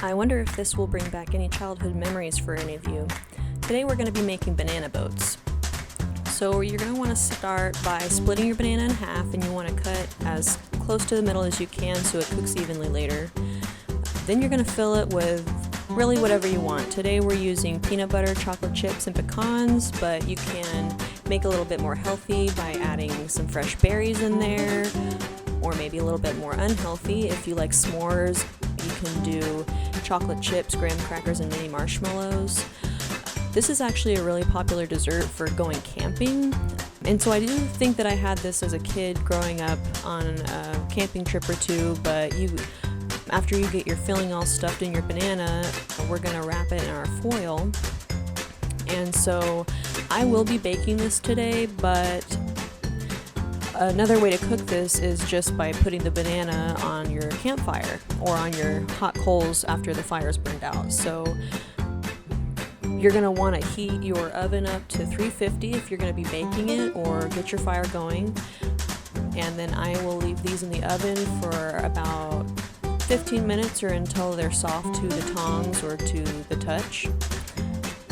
I wonder if this will bring back any childhood memories for any of you. Today we're going to be making banana boats. So you're going to want to start by splitting your banana in half, and you want to cut as close to the middle as you can so it cooks evenly later. Then you're going to fill it with really whatever you want. Today we're using peanut butter, chocolate chips, and pecans, but you can make a little bit more healthy by adding some fresh berries in there, or maybe a little bit more unhealthy. If you like s'mores, you can do chocolate chips, graham crackers, and mini marshmallows. This is actually a really popular dessert for going camping, and so I do think that I had this as a kid growing up on a camping trip or two, but after you get your filling all stuffed in your banana, we're going to wrap it in our foil. And so I will be baking this today, but another way to cook this is just by putting the banana on your campfire or on your hot coals after the fire's burned out. So you're going to want to heat your oven up to 350 if you're going to be baking it, or get your fire going. And then I will leave these in the oven for about 15 minutes or until they're soft to the tongs or to the touch.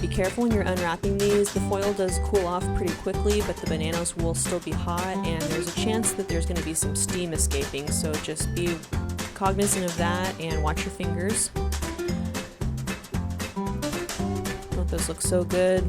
Be careful when you're unwrapping these. The foil does cool off pretty quickly, but the bananas will still be hot, and there's a chance that there's going to be some steam escaping, so just be cognizant of that and watch your fingers. Oh, those look so good.